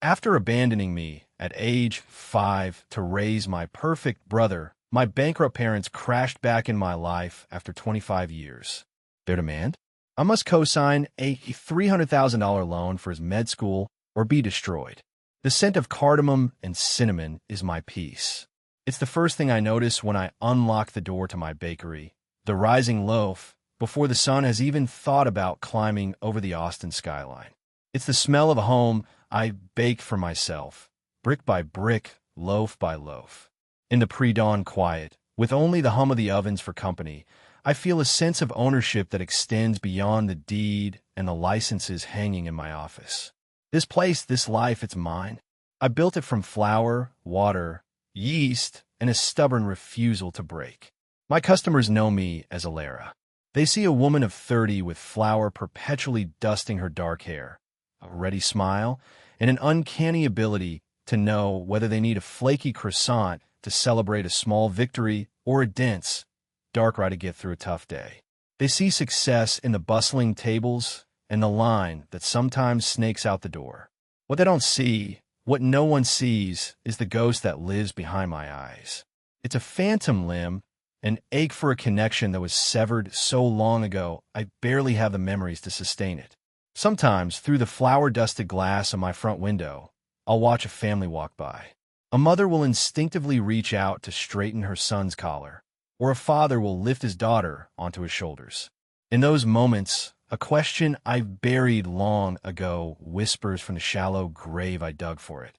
After abandoning me at age 5 to raise my perfect brother, my bankrupt parents crashed back in my life after 25 years. Their demand? I must co-sign a $300,000 loan for his med school or be destroyed. The scent of cardamom and cinnamon is my peace. It's the first thing I notice when I unlock the door to my bakery, the rising loaf, before the sun has even thought about climbing over the Austin skyline. It's the smell of a home I baked for myself, brick by brick, loaf by loaf. In the pre-dawn quiet, with only the hum of the ovens for company, I feel a sense of ownership that extends beyond the deed and the licenses hanging in my office. This place, this life, it's mine. I built it from flour, water, yeast, and a stubborn refusal to break. My customers know me as Alara. They see a woman of 30 with flour perpetually dusting her dark hair, a ready smile, and an uncanny ability to know whether they need a flaky croissant to celebrate a small victory or a dense, dark rye to get through a tough day. They see success in the bustling tables and the line that sometimes snakes out the door. What they don't see, what no one sees, is the ghost that lives behind my eyes. It's a phantom limb, an ache for a connection that was severed so long ago I barely have the memories to sustain it. Sometimes, through the flour-dusted glass of my front window, I'll watch a family walk by. A mother will instinctively reach out to straighten her son's collar, or a father will lift his daughter onto his shoulders. In those moments, a question I've buried long ago whispers from the shallow grave I dug for it.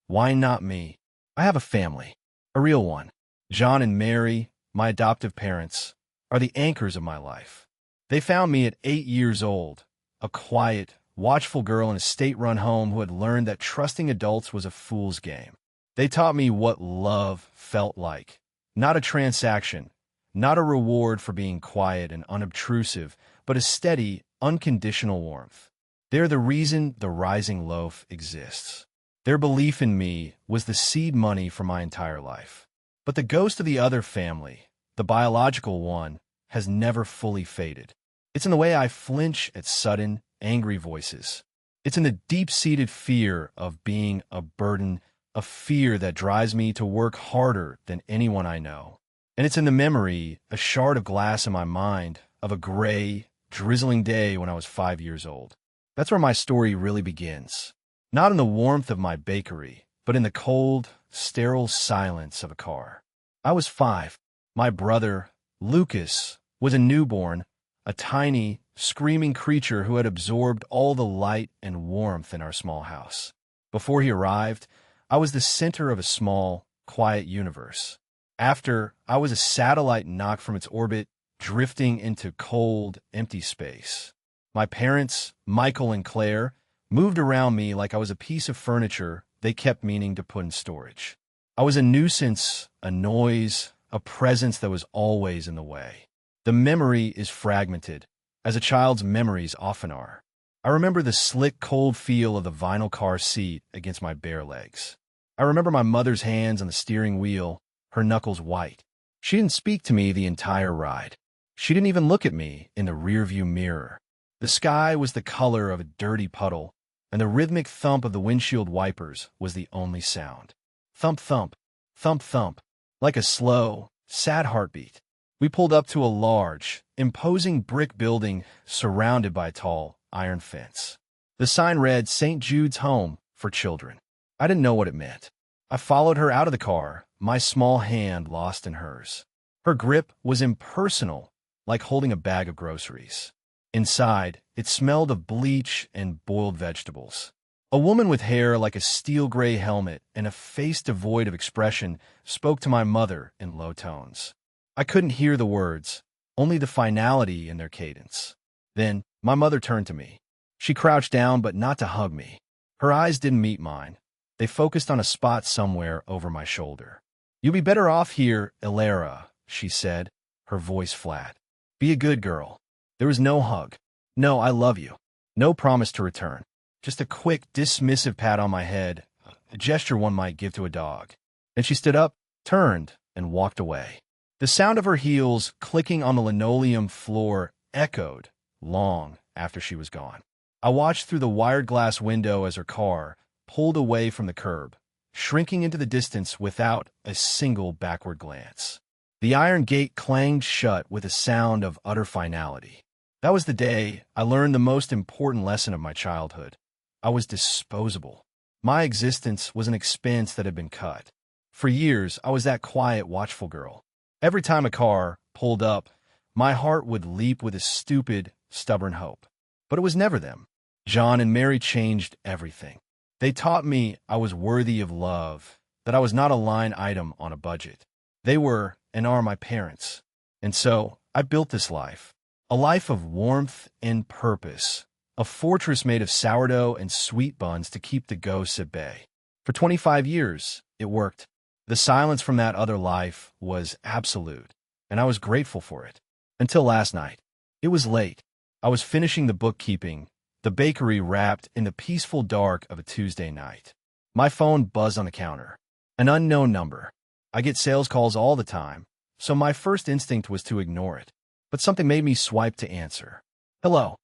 Why not me? I have a family, a real one. John and Mary, my adoptive parents, are the anchors of my life. They found me at 8 years old, a quiet, watchful girl in a state-run home who had learned that trusting adults was a fool's game. They taught me what love felt like. Not a transaction, not a reward for being quiet and unobtrusive, but a steady, unconditional warmth. They're the reason the rising loaf exists. Their belief in me was the seed money for my entire life. But the ghost of the other family, the biological one, has never fully faded. It's in the way I flinch at sudden, angry voices. It's in the deep-seated fear of being a burden, a fear that drives me to work harder than anyone I know. And it's in the memory, a shard of glass in my mind, of a gray, drizzling day when I was 5 years old. That's where my story really begins. Not in the warmth of my bakery, but in the cold, sterile silence of a car. I was 5. My brother, Lucas, was a newborn, a tiny, screaming creature who had absorbed all the light and warmth in our small house. Before he arrived, I was the center of a small, quiet universe. After, I was a satellite knocked from its orbit, drifting into cold, empty space. My parents, Michael and Claire, moved around me like I was a piece of furniture they kept meaning to put in storage. I was a nuisance, a noise, a presence that was always in the way. The memory is fragmented, as a child's memories often are. I remember the slick, cold feel of the vinyl car seat against my bare legs. I remember my mother's hands on the steering wheel, her knuckles white. She didn't speak to me the entire ride. She didn't even look at me in the rearview mirror. The sky was the color of a dirty puddle, and the rhythmic thump of the windshield wipers was the only sound. Thump, thump, thump, thump, like a slow, sad heartbeat. We pulled up to a large, imposing brick building surrounded by a tall, iron fence. The sign read St. Jude's Home for Children. I didn't know what it meant. I followed her out of the car, my small hand lost in hers. Her grip was impersonal, like holding a bag of groceries. Inside, it smelled of bleach and boiled vegetables. A woman with hair like a steel gray helmet and a face devoid of expression spoke to my mother in low tones. I couldn't hear the words, only the finality in their cadence. Then, my mother turned to me. She crouched down, but not to hug me. Her eyes didn't meet mine. They focused on a spot somewhere over my shoulder. "You'll be better off here, Alara," she said, her voice flat. "Be a good girl." There was no hug. No, "I love you." No promise to return. Just a quick, dismissive pat on my head, a gesture one might give to a dog. Then she stood up, turned, and walked away. The sound of her heels clicking on the linoleum floor echoed long after she was gone. I watched through the wired glass window as her car, pulled away from the curb, shrinking into the distance without a single backward glance. The iron gate clanged shut with a sound of utter finality. That was the day I learned the most important lesson of my childhood. I was disposable. My existence was an expense that had been cut. For years, I was that quiet, watchful girl. Every time a car pulled up, my heart would leap with a stupid, stubborn hope. But it was never them. John and Mary changed everything. They taught me I was worthy of love, that I was not a line item on a budget. They were and are my parents. And so, I built this life. A life of warmth and purpose. A fortress made of sourdough and sweet buns to keep the ghosts at bay. For 25 years, it worked. The silence from that other life was absolute, and I was grateful for it. Until last night. It was late. I was finishing the bookkeeping, the bakery wrapped in the peaceful dark of a Tuesday night. My phone buzzed on the counter. An unknown number. I get sales calls all the time, so my first instinct was to ignore it. But something made me swipe to answer. Hello.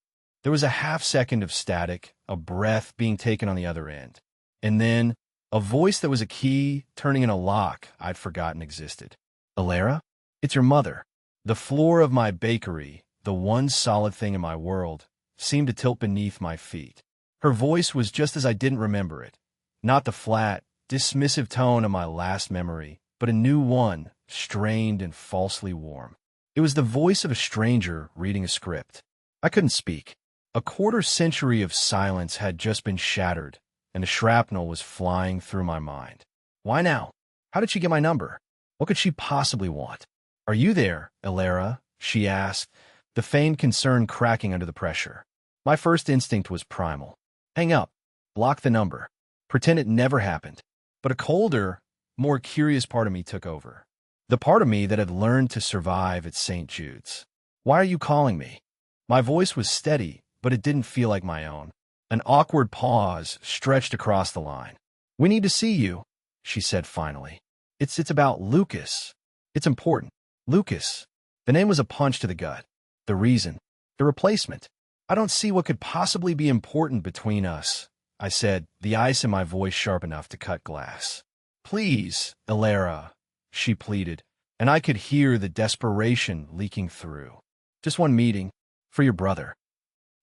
There was a half-second of static, a breath being taken on the other end. And then, a voice that was a key turning in a lock I'd forgotten existed. Alara? It's your mother. The floor of my bakery, the one solid thing in my world, seemed to tilt beneath my feet. Her voice was just as I didn't remember it. Not the flat, dismissive tone of my last memory, but a new one, strained and falsely warm. It was the voice of a stranger reading a script. I couldn't speak. A quarter-century of silence had just been shattered, and the shrapnel was flying through my mind. Why now? How did she get my number? What could she possibly want? Are you there, Alara? She asked, the feigned concern cracking under the pressure. My first instinct was primal. Hang up. Block the number. Pretend it never happened. But a colder, more curious part of me took over. The part of me that had learned to survive at St. Jude's. Why are you calling me? My voice was steady, but it didn't feel like my own. An awkward pause stretched across the line. We need to see you, she said finally. It's about Lucas. It's important. Lucas. The name was a punch to the gut. The reason. The replacement. I don't see what could possibly be important between us, I said, the ice in my voice sharp enough to cut glass. Please, Alara, she pleaded, and I could hear the desperation leaking through. Just one meeting. For your brother.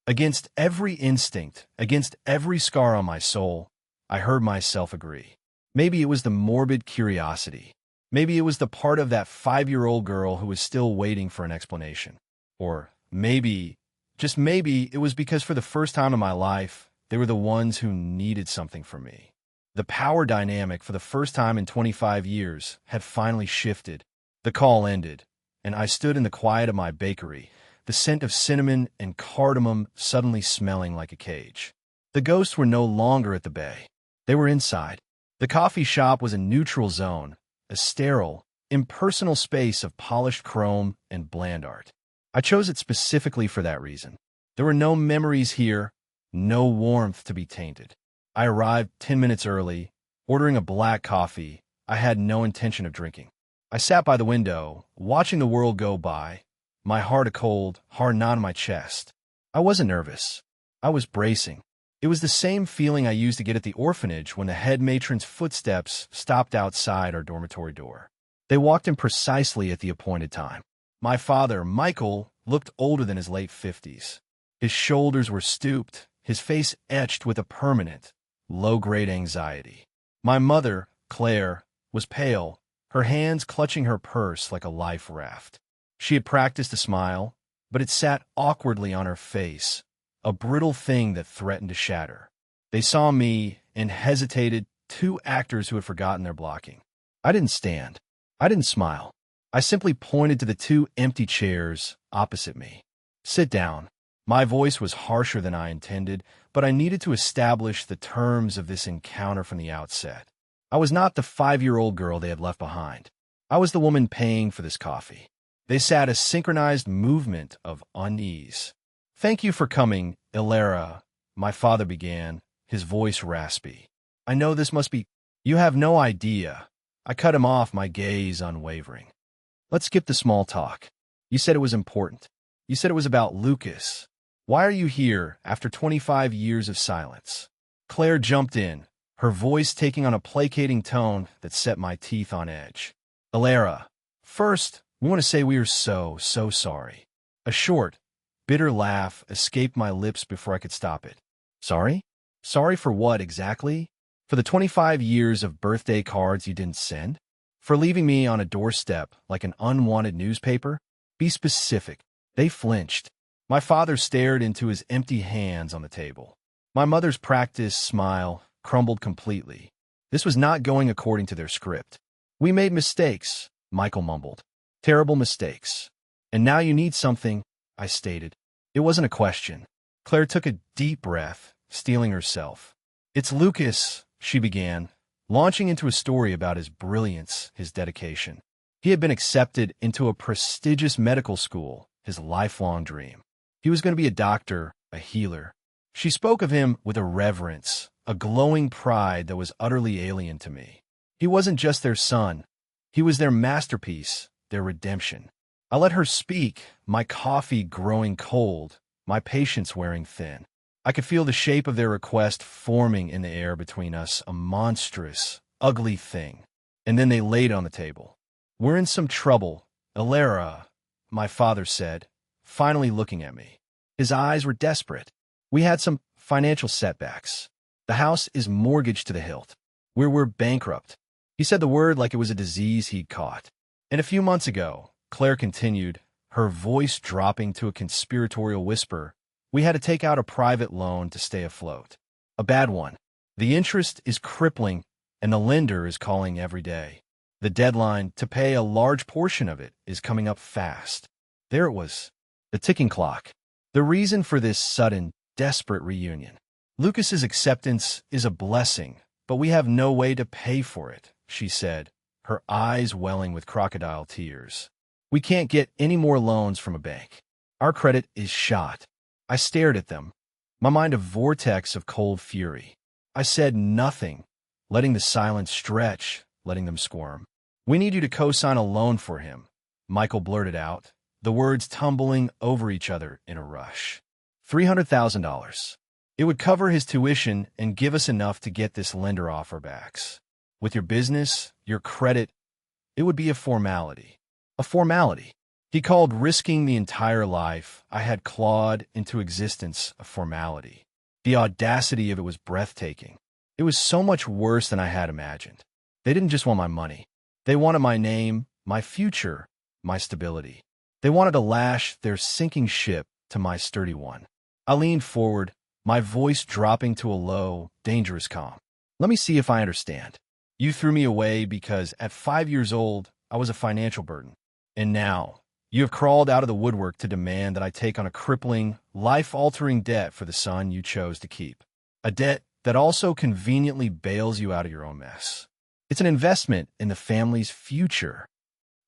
Against every instinct, against every scar on my soul, I heard myself agree. Maybe it was the morbid curiosity. Maybe it was the part of that 5-year-old girl who was still waiting for an explanation. Or maybe, just maybe, it was because for the first time in my life, they were the ones who needed something from me. The power dynamic for the first time in 25 years had finally shifted. The call ended, and I stood in the quiet of my bakery, the scent of cinnamon and cardamom suddenly smelling like a cage. The ghosts were no longer at the bay. They were inside. The coffee shop was a neutral zone, a sterile, impersonal space of polished chrome and bland art. I chose it specifically for that reason. There were no memories here, no warmth to be tainted. I arrived 10 minutes early, ordering a black coffee I had no intention of drinking. I sat by the window, watching the world go by, my heart a cold, hard knot in my chest. I wasn't nervous. I was bracing. It was the same feeling I used to get at the orphanage when the head matron's footsteps stopped outside our dormitory door. They walked in precisely at the appointed time. My father, Michael, looked older than his late 50s. His shoulders were stooped, his face etched with a permanent, low-grade anxiety. My mother, Claire, was pale, her hands clutching her purse like a life raft. She had practiced a smile, but it sat awkwardly on her face, a brittle thing that threatened to shatter. They saw me and hesitated, two actors who had forgotten their blocking. I didn't stand. I didn't smile. I simply pointed to the two empty chairs opposite me. Sit down. My voice was harsher than I intended, but I needed to establish the terms of this encounter from the outset. I was not the 5-year-old girl they had left behind. I was the woman paying for this coffee. They sat a synchronized movement of unease. Thank you for coming, Alara, my father began, his voice raspy. I know this must be... You have no idea. I cut him off, my gaze unwavering. Let's skip the small talk. You said it was important. You said it was about Lucas. Why are you here after 25 years of silence? Claire jumped in, her voice taking on a placating tone that set my teeth on edge. Alara, first, we want to say we are so sorry. A short, bitter laugh escaped my lips before I could stop it. Sorry? Sorry for what exactly? For the 25 years of birthday cards you didn't send? For leaving me on a doorstep like an unwanted newspaper? Be specific. They flinched. My father stared into his empty hands on the table. My mother's practiced smile crumbled completely. This was not going according to their script. We made mistakes, Michael mumbled. Terrible mistakes. And now you need something, I stated. It wasn't a question. Claire took a deep breath, steeling herself. It's Lucas, she began, launching into a story about his brilliance, his dedication. He had been accepted into a prestigious medical school, his lifelong dream. He was going to be a doctor, a healer. She spoke of him with a reverence, a glowing pride that was utterly alien to me. He wasn't just their son. He was their masterpiece, their redemption. I let her speak, my coffee growing cold, my patience wearing thin. I could feel the shape of their request forming in the air between us, a monstrous, ugly thing. And then they laid it on the table. We're in some trouble, Alara, my father said, finally looking at me. His eyes were desperate. We had some financial setbacks. The house is mortgaged to the hilt. We're bankrupt. He said the word like it was a disease he'd caught. And a few months ago, Claire continued, her voice dropping to a conspiratorial whisper, we had to take out a private loan to stay afloat. A bad one. The interest is crippling, and the lender is calling every day. The deadline to pay a large portion of it is coming up fast. There it was, the ticking clock. The reason for this sudden, desperate reunion. Lucas's acceptance is a blessing, but we have no way to pay for it, she said, her eyes welling with crocodile tears. We can't get any more loans from a bank. Our credit is shot. I stared at them, my mind a vortex of cold fury. I said nothing, letting the silence stretch, letting them squirm. We need you to co-sign a loan for him, Michael blurted out, the words tumbling over each other in a rush. $300,000. It would cover his tuition and give us enough to get this lender off our backs. With your business, your credit, it would be a formality. A formality. He called risking the entire life I had clawed into existence a formality. The audacity of it was breathtaking. It was so much worse than I had imagined. They didn't just want my money. They wanted my name, my future, my stability. They wanted to lash their sinking ship to my sturdy one. I leaned forward, my voice dropping to a low, dangerous calm. Let me see if I understand. You threw me away because at 5 years old, I was a financial burden. And now, you have crawled out of the woodwork to demand that I take on a crippling, life-altering debt for the son you chose to keep. A debt that also conveniently bails you out of your own mess. It's an investment in the family's future.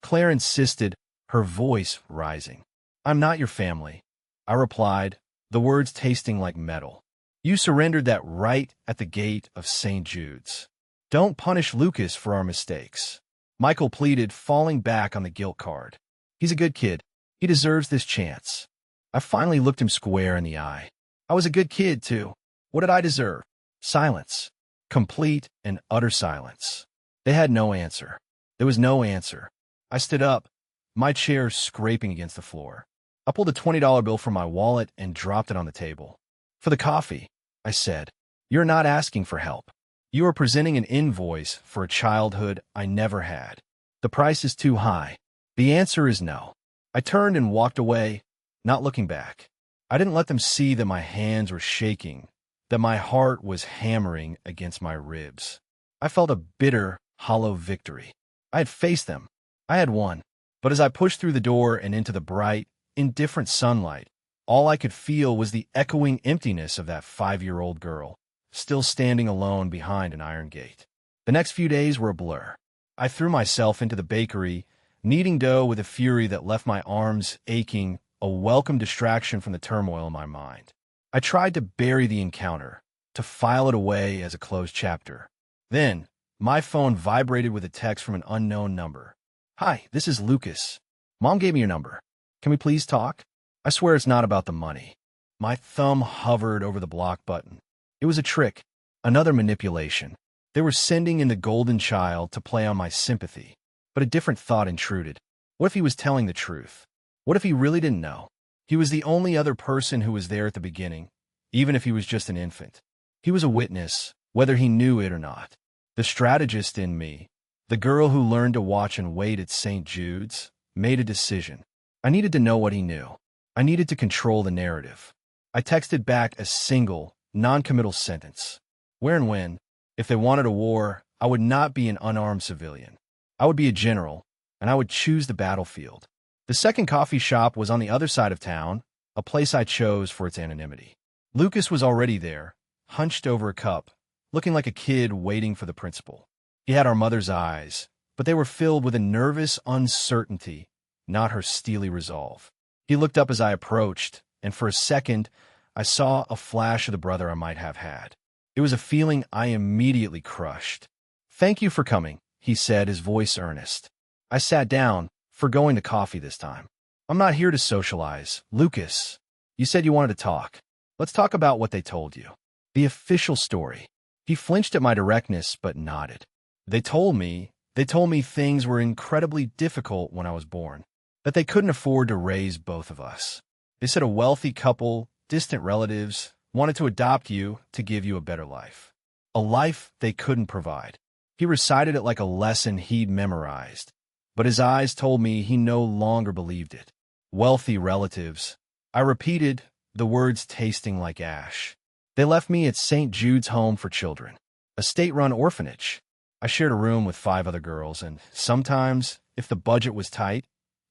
Claire insisted, her voice rising. I'm not your family, I replied, the words tasting like metal. You surrendered that right at the gate of St. Jude's. Don't punish Lucas for our mistakes. Michael pleaded, falling back on the guilt card. He's a good kid. He deserves this chance. I finally looked him square in the eye. I was a good kid, too. What did I deserve? Silence. Complete and utter silence. They had no answer. There was no answer. I stood up, my chair scraping against the floor. I pulled a $20 bill from my wallet and dropped it on the table. For the coffee, I said. You're not asking for help. You are presenting an invoice for a childhood I never had. The price is too high. The answer is no. I turned and walked away, not looking back. I didn't let them see that my hands were shaking, that my heart was hammering against my ribs. I felt a bitter, hollow victory. I had faced them. I had won. But as I pushed through the door and into the bright, indifferent sunlight, all I could feel was the echoing emptiness of that 5-year-old girl, still standing alone behind an iron gate. The next few days were a blur. I threw myself into the bakery, kneading dough with a fury that left my arms aching, a welcome distraction from the turmoil in my mind. I tried to bury the encounter, to file it away as a closed chapter. Then, my phone vibrated with a text from an unknown number. Hi, this is Lucas. Mom gave me your number. Can we please talk? I swear it's not about the money. My thumb hovered over the block button. It was a trick. Another manipulation. They were sending in the golden child to play on my sympathy. But a different thought intruded. What if he was telling the truth? What if he really didn't know? He was the only other person who was there at the beginning, even if he was just an infant. He was a witness, whether he knew it or not. The strategist in me, the girl who learned to watch and wait at St. Jude's, made a decision. I needed to know what he knew. I needed to control the narrative. I texted back a single, non-committal sentence. Where and when, if they wanted a war, I would not be an unarmed civilian. I would be a general, and I would choose the battlefield. The second coffee shop was on the other side of town, a place I chose for its anonymity. Lucas was already there, hunched over a cup, looking like a kid waiting for the principal. He had our mother's eyes, but they were filled with a nervous uncertainty, not her steely resolve. He looked up as I approached, and for a second, I saw a flash of the brother I might have had. It was a feeling I immediately crushed. "Thank you for coming," he said, his voice earnest. I sat down, forgoing the coffee this time. "I'm not here to socialize, Lucas. You said you wanted to talk. Let's talk about what they told you. The official story." He flinched at my directness, but nodded. They told me things were incredibly difficult when I was born, that they couldn't afford to raise both of us. They said a wealthy couple, distant relatives, wanted to adopt you to give you a better life. A life they couldn't provide. He recited it like a lesson he'd memorized, but his eyes told me he no longer believed it. Wealthy relatives. I repeated, the words tasting like ash. They left me at St. Jude's Home for Children, a state-run orphanage. I shared a room with 5 other girls, and sometimes, if the budget was tight,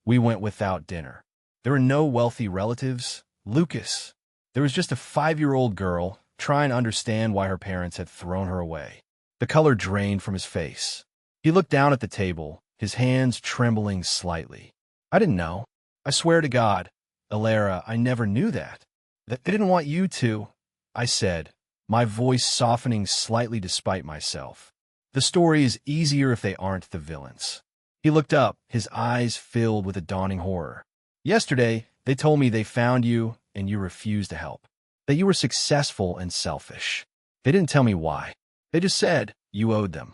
we went without dinner. There were no wealthy relatives. Lucas. There was just a 5-year-old girl trying to understand why her parents had thrown her away. The color drained from his face. He looked down at the table, his hands trembling slightly. "I didn't know. I swear to God, Alara, I never knew that. They didn't want you to," I said, my voice softening slightly despite myself. "The story is easier if they aren't the villains." He looked up, his eyes filled with a dawning horror. "Yesterday, they told me they found you and you refused to help. That you were successful and selfish. They didn't tell me why. They just said you owed them."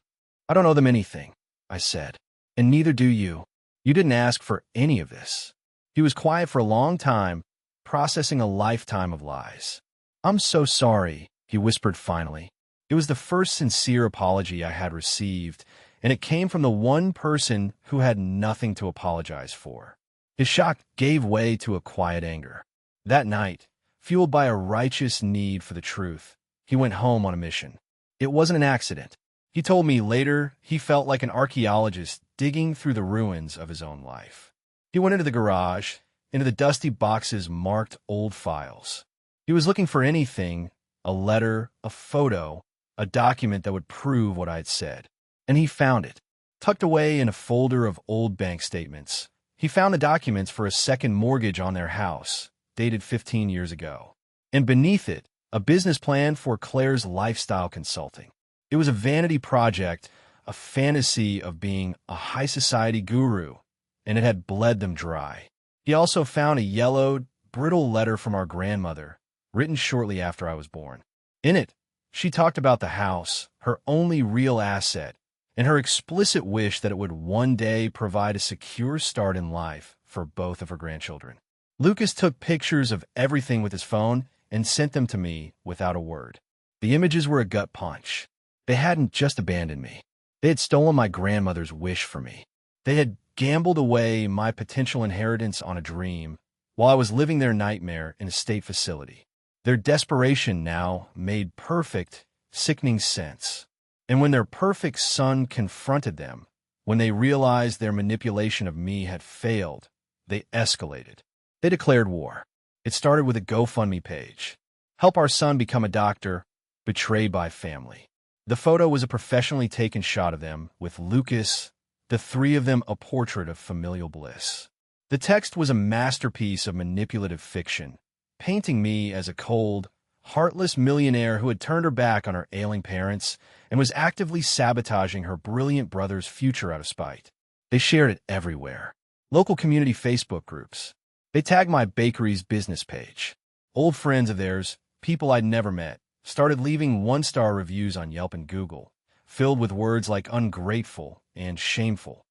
"I don't owe them anything," I said. "And neither do you. You didn't ask for any of this." He was quiet for a long time, processing a lifetime of lies. "I'm so sorry," he whispered finally. It was the first sincere apology I had received, and it came from the one person who had nothing to apologize for. His shock gave way to a quiet anger. That night, fueled by a righteous need for the truth, he went home on a mission. It wasn't an accident. He told me later he felt like an archaeologist digging through the ruins of his own life. He went into the garage, into the dusty boxes marked old files. He was looking for anything, a letter, a photo, a document that would prove what I'd said. And he found it, tucked away in a folder of old bank statements. He found the documents for a second mortgage on their house, dated 15 years ago. And beneath it, a business plan for Claire's lifestyle consulting. It was a vanity project, a fantasy of being a high society guru, and it had bled them dry. He also found a yellowed, brittle letter from our grandmother, written shortly after I was born. In it, she talked about the house, her only real asset, and her explicit wish that it would one day provide a secure start in life for both of her grandchildren. Lucas took pictures of everything with his phone and sent them to me without a word. The images were a gut punch. They hadn't just abandoned me. They had stolen my grandmother's wish for me. They had gambled away my potential inheritance on a dream, while I was living their nightmare in a state facility. Their desperation now made perfect, sickening sense. And when their perfect son confronted them, when they realized their manipulation of me had failed, they escalated. They declared war. It started with a GoFundMe page. "Help our son become a doctor, betrayed by family." The photo was a professionally taken shot of them, with Lucas, the 3 of them a portrait of familial bliss. The text was a masterpiece of manipulative fiction, painting me as a cold, heartless millionaire who had turned her back on her ailing parents and was actively sabotaging her brilliant brother's future out of spite. They shared it everywhere. Local community Facebook groups. They tagged my bakery's business page. Old friends of theirs, people I'd never met, started leaving one-star reviews on Yelp and Google, filled with words like ungrateful and shameful.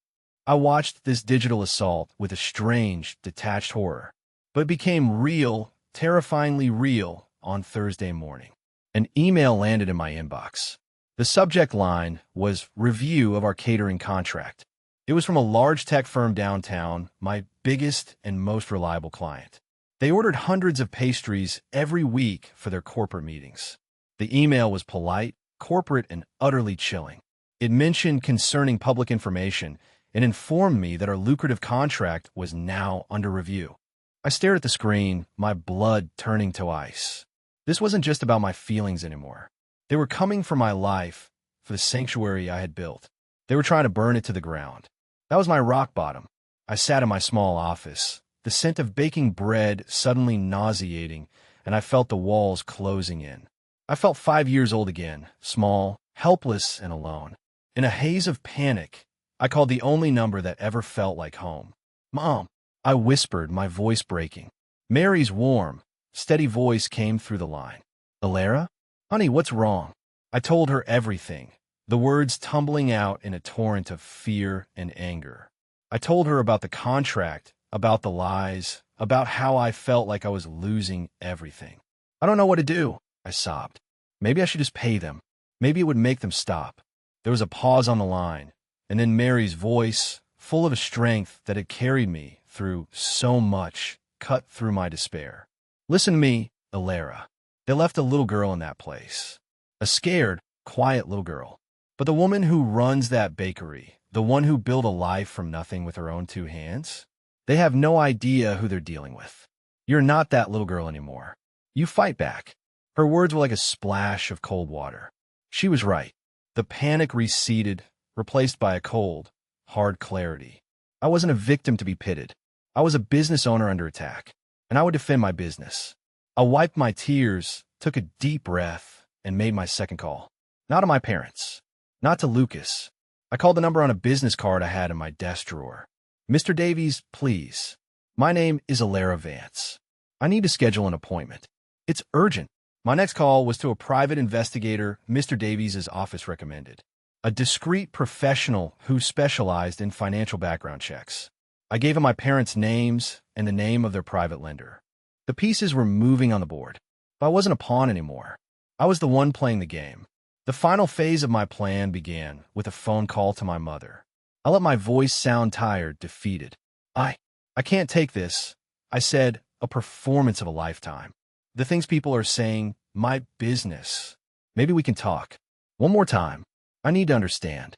I watched this digital assault with a strange, detached horror, but it became real, terrifyingly real, on Thursday morning. An email landed in my inbox. The subject line was "Review of our catering contract." It was from a large tech firm downtown, my biggest and most reliable client. They ordered hundreds of pastries every week for their corporate meetings. The email was polite, corporate, and utterly chilling. It mentioned concerning public information and informed me that our lucrative contract was now under review. I stared at the screen, my blood turning to ice. This wasn't just about my feelings anymore. They were coming for my life, for the sanctuary I had built. They were trying to burn it to the ground. That was my rock bottom. I sat in my small office, the scent of baking bread suddenly nauseating, and I felt the walls closing in. I felt 5 years old again, small, helpless, and alone. In a haze of panic, I called the only number that ever felt like home. "Mom," I whispered, my voice breaking. Mary's warm, steady voice came through the line. "Alara? Honey, what's wrong?" I told her everything, the words tumbling out in a torrent of fear and anger. I told her about the contract, about the lies, about how I felt like I was losing everything. "I don't know what to do," I sobbed. "Maybe I should just pay them. Maybe it would make them stop." There was a pause on the line, and then Mary's voice, full of a strength that had carried me through so much, cut through my despair. "Listen to me, Alara. They left a little girl in that place. A scared, quiet little girl. But the woman who runs that bakery, the one who built a life from nothing with her own 2 hands, they have no idea who they're dealing with. You're not that little girl anymore. You fight back." Her words were like a splash of cold water. She was right. The panic receded, replaced by a cold, hard clarity. I wasn't a victim to be pitted. I was a business owner under attack, and I would defend my business. I wiped my tears, took a deep breath, and made my second call. Not to my parents. Not to Lucas. I called the number on a business card I had in my desk drawer. "Mr. Davies, please. My name is Alara Vance. I need to schedule an appointment. It's urgent." My next call was to a private investigator Mr. Davies' office recommended, a discreet professional who specialized in financial background checks. I gave him my parents' names and the name of their private lender. The pieces were moving on the board, but I wasn't a pawn anymore. I was the one playing the game. The final phase of my plan began with a phone call to my mother. I let my voice sound tired, defeated. I can't take this," I said, "a performance of a lifetime. The things people are saying, my business. Maybe we can talk. One more time. I need to understand."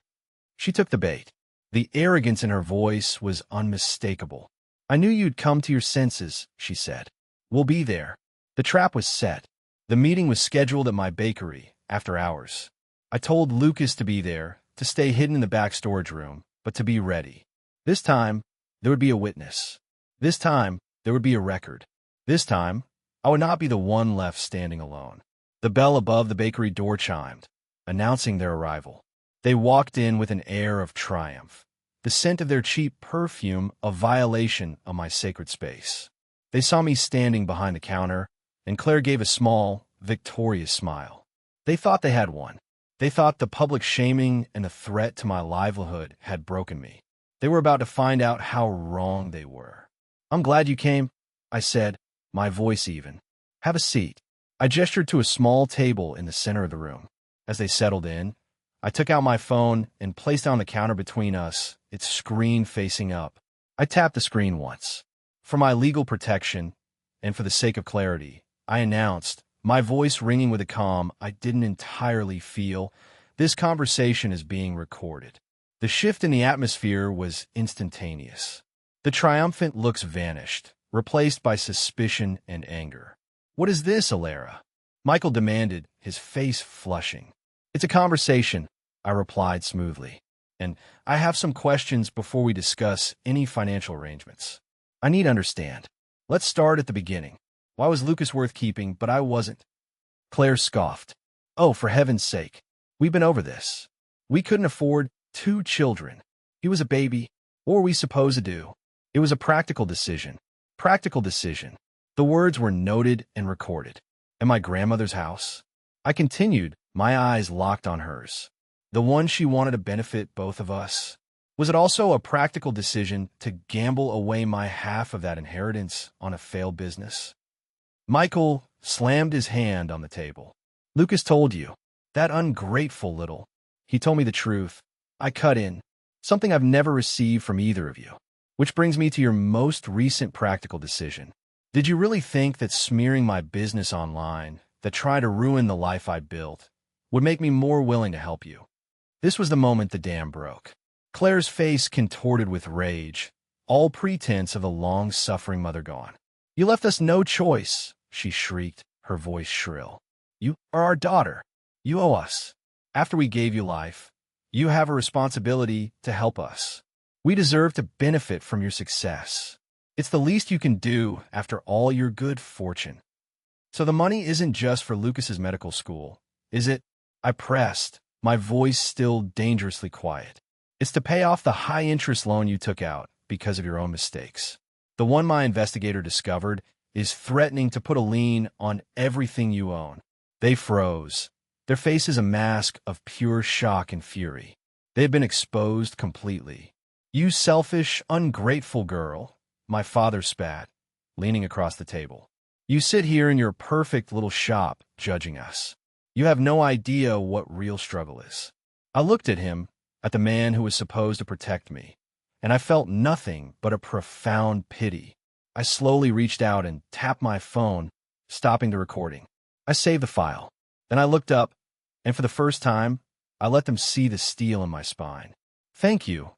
She took the bait. The arrogance in her voice was unmistakable. "I knew you'd come to your senses," she said. "We'll be there." The trap was set. The meeting was scheduled at my bakery, after hours. I told Lucas to be there, to stay hidden in the back storage room, but to be ready. This time, there would be a witness. This time, there would be a record. This time, I would not be the one left standing alone. The bell above the bakery door chimed, announcing their arrival. They walked in with an air of triumph, the scent of their cheap perfume a violation of my sacred space. They saw me standing behind the counter, and Claire gave a small, victorious smile. They thought they had won. They thought the public shaming and the threat to my livelihood had broken me. They were about to find out how wrong they were. "I'm glad you came," I said, my voice even. "Have a seat." I gestured to a small table in the center of the room. As they settled in, I took out my phone and placed it on the counter between us, its screen facing up. I tapped the screen once. For my legal protection, and for the sake of clarity, I announced, my voice ringing with a calm I didn't entirely feel, "This conversation is being recorded." The shift in the atmosphere was instantaneous. The triumphant looks vanished, replaced by suspicion and anger. "What is this, Alara?" Michael demanded, his face flushing. "It's a conversation," I replied smoothly. "And I have some questions before we discuss any financial arrangements. I need to understand. Let's start at the beginning. Why was Lucas worth keeping, but I wasn't?" Claire scoffed. "Oh, for heaven's sake. We've been over this. We couldn't afford 2 children. He was a baby. What were we supposed to do? It was a practical decision. Practical decision." The words were noted and recorded. "At my grandmother's house." I continued, my eyes locked on hers. The one she wanted to benefit both of us. Was it also a practical decision to gamble away my half of that inheritance on a failed business? Michael slammed his hand on the table. Lucas told you. That ungrateful little. He told me the truth. I cut in. Something I've never received from either of you. Which brings me to your most recent practical decision. Did you really think that smearing my business online, that tried to ruin the life I built, would make me more willing to help you? This was the moment the dam broke. Claire's face contorted with rage, all pretense of a long-suffering mother gone. You left us no choice, she shrieked, her voice shrill. You are our daughter. You owe us. After we gave you life, you have a responsibility to help us. We deserve to benefit from your success. It's the least you can do after all your good fortune. So the money isn't just for Lucas's medical school, is it? I pressed, my voice still dangerously quiet. It's to pay off the high-interest loan you took out because of your own mistakes. The one my investigator discovered is threatening to put a lien on everything you own. They froze, their faces a mask of pure shock and fury. They had been exposed completely. You selfish, ungrateful girl, my father spat, leaning across the table. You sit here in your perfect little shop, judging us. You have no idea what real struggle is. I looked at him, at the man who was supposed to protect me, and I felt nothing but a profound pity. I slowly reached out and tapped my phone, stopping the recording. I saved the file. Then I looked up, and for the first time, I let them see the steel in my spine. Thank you,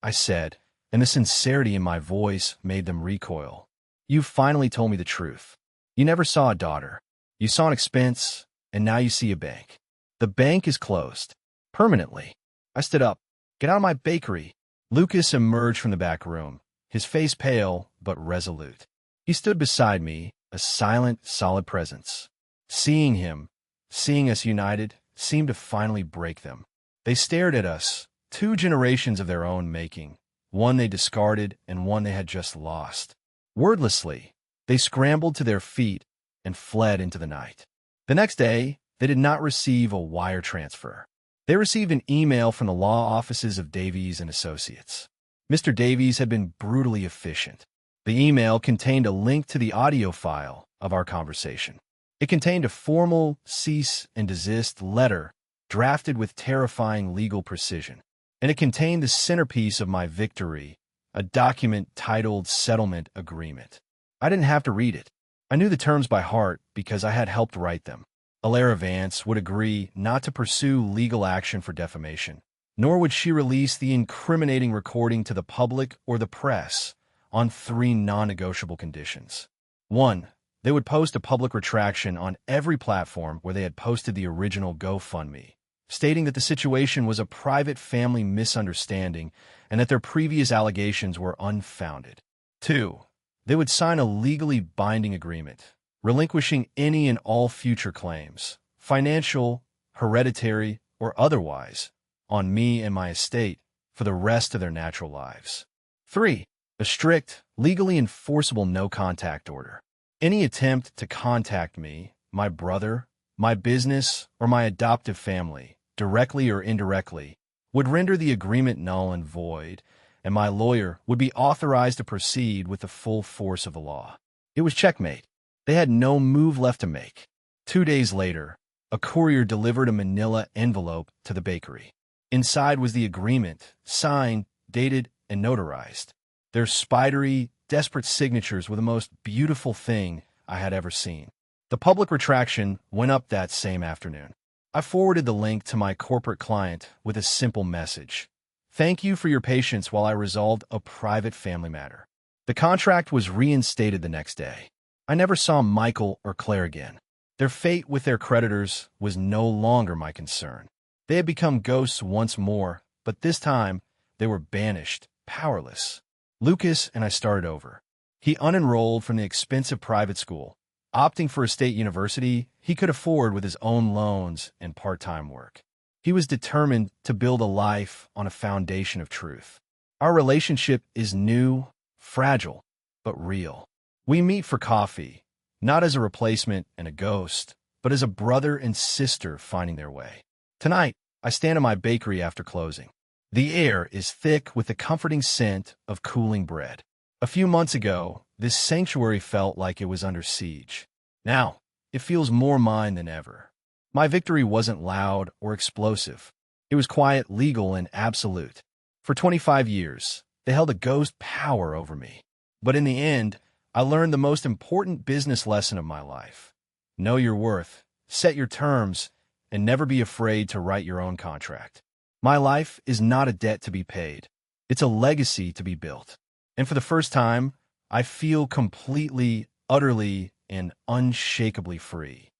I said, and the sincerity in my voice made them recoil. You finally told me the truth. You never saw a daughter. You saw an expense, and now you see a bank. The bank is closed. Permanently. I stood up. Get out of my bakery. Lucas emerged from the back room, his face pale but resolute. He stood beside me, a silent, solid presence. Seeing him, seeing us united, seemed to finally break them. They stared at us, 2 generations of their own making, one they discarded and one they had just lost. Wordlessly, they scrambled to their feet and fled into the night. The next day, they did not receive a wire transfer. They received an email from the law offices of Davies and Associates. Mr. Davies had been brutally efficient. The email contained a link to the audio file of our conversation. It contained a formal cease and desist letter drafted with terrifying legal precision. And it contained the centerpiece of my victory, a document titled Settlement Agreement. I didn't have to read it. I knew the terms by heart because I had helped write them. Alara Vance would agree not to pursue legal action for defamation, nor would she release the incriminating recording to the public or the press on 3 non-negotiable conditions. 1. They would post a public retraction on every platform where they had posted the original GoFundMe, stating that the situation was a private family misunderstanding and that their previous allegations were unfounded. 2. They would sign a legally binding agreement, relinquishing any and all future claims, financial, hereditary, or otherwise, on me and my estate for the rest of their natural lives. 3. A strict, legally enforceable no-contact order. Any attempt to contact me, my brother, my business, or my adoptive family, directly or indirectly, would render the agreement null and void, and my lawyer would be authorized to proceed with the full force of the law. It was checkmate. They had no move left to make. 2 days later, a courier delivered a manila envelope to the bakery. Inside was the agreement, signed, dated, and notarized. Their spidery, desperate signatures were the most beautiful thing I had ever seen. The public retraction went up that same afternoon. I forwarded the link to my corporate client with a simple message. Thank you for your patience while I resolved a private family matter. The contract was reinstated the next day. I never saw Michael or Claire again. Their fate with their creditors was no longer my concern. They had become ghosts once more, but this time they were banished, powerless. Lucas and I started over. He unenrolled from the expensive private school, opting for a state university he could afford with his own loans and part-time work. He was determined to build a life on a foundation of truth. Our relationship is new, fragile, but real. We meet for coffee, not as a replacement and a ghost, but as a brother and sister finding their way. Tonight, I stand in my bakery after closing. The air is thick with the comforting scent of cooling bread. A few months ago, this sanctuary felt like it was under siege. Now, it feels more mine than ever. My victory wasn't loud or explosive. It was quiet, legal, and absolute. For 25 years, they held a ghost power over me. But in the end, I learned the most important business lesson of my life. Know your worth, set your terms, and never be afraid to write your own contract. My life is not a debt to be paid. It's a legacy to be built. And for the first time, I feel completely, utterly, and unshakably free.